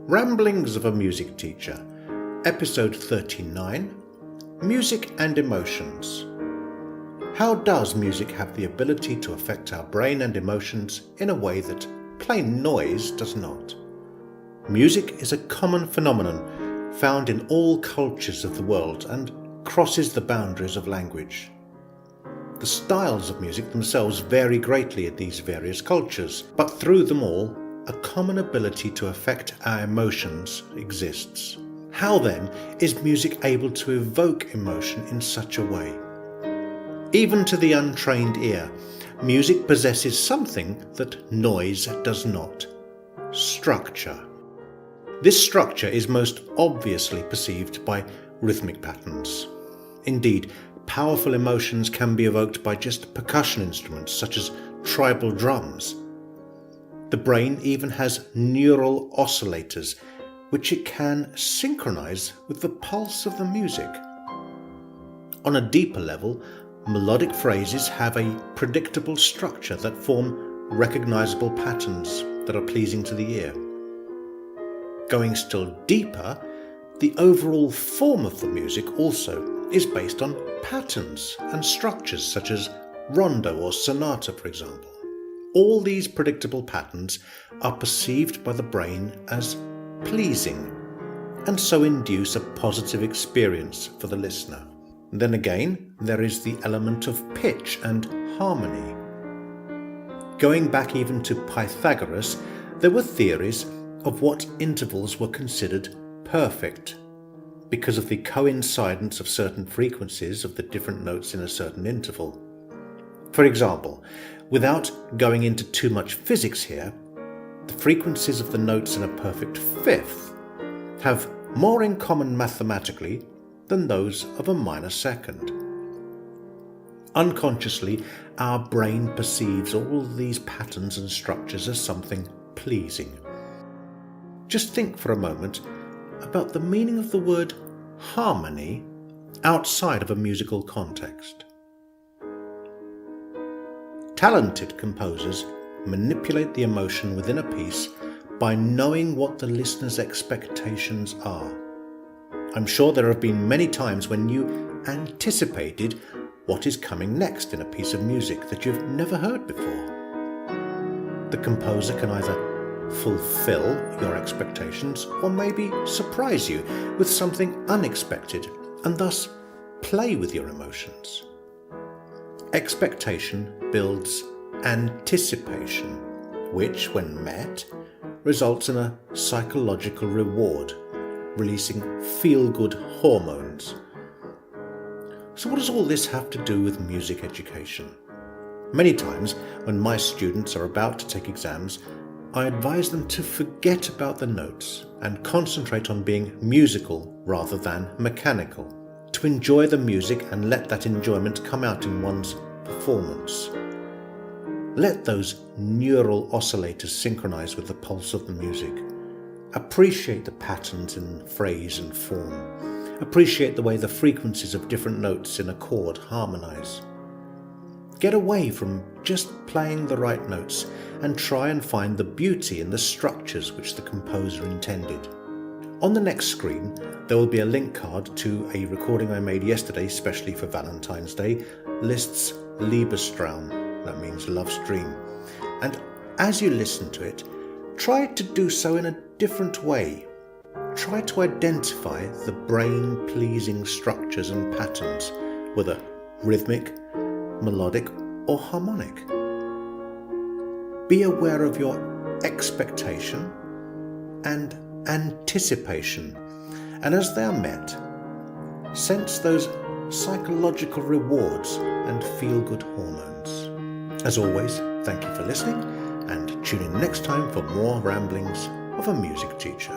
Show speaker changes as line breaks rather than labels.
Ramblings of a Music Teacher, Episode 39, Music and Emotions. How does music have the ability to affect our brain and emotions in a way that plain noise does not? Music is a common phenomenon found in all cultures of the world and crosses the boundaries of language. The styles of music themselves vary greatly in these various cultures, but through them all, a common ability to affect our emotions exists. How then is music able to evoke emotion in such a way? Even to the untrained ear, music possesses something that noise does not: structure. This structure is most obviously perceived by rhythmic patterns. Indeed, powerful emotions can be evoked by just percussion instruments such as tribal drums. The brain even has neural oscillators, which it can synchronize with the pulse of the music. On a deeper level, melodic phrases have a predictable structure that form recognizable patterns that are pleasing to the ear. Going still deeper, the overall form of the music also is based on patterns and structures such as Rondo or Sonata, for example. All these predictable patterns are perceived by the brain as pleasing and so induce a positive experience for the listener. Then again, there is the element of pitch and harmony. Going back even to Pythagoras, there were theories of what intervals were considered perfect because of the coincidence of certain frequencies of the different notes in a certain interval. For example, without going into too much physics here, the frequencies of the notes in a perfect fifth have more in common mathematically than those of a minor second. Unconsciously, our brain perceives all these patterns and structures as something pleasing. Just think for a moment about the meaning of the word harmony outside of a musical context. Talented composers manipulate the emotion within a piece by knowing what the listener's expectations are. I'm sure there have been many times when you anticipated what is coming next in a piece of music that you've never heard before. The composer can either fulfill your expectations or maybe surprise you with something unexpected and thus play with your emotions. Expectation builds anticipation, which, when met, results in a psychological reward, releasing feel-good hormones. So what does all this have to do with music education? Many times, when my students are about to take exams, I advise them to forget about the notes and concentrate on being musical rather than mechanical, to enjoy the music and let that enjoyment come out in one's performance. Let those neural oscillators synchronize with the pulse of the music. Appreciate the patterns in phrase and form. Appreciate the way the frequencies of different notes in a chord harmonize. Get away from just playing the right notes and try and find the beauty in the structures which the composer intended. On the next screen, there will be a link card to a recording I made yesterday, especially for Valentine's Day, Liszt's Liebestraum, that means love's dream. And as you listen to it, try to do so in a different way. Try to identify the brain-pleasing structures and patterns, whether rhythmic, melodic, or harmonic. Be aware of your expectation and anticipation, and as they are met, sense those psychological rewards and feel-good hormones. As always, thank you for listening, and tune in next time for more ramblings of a music teacher.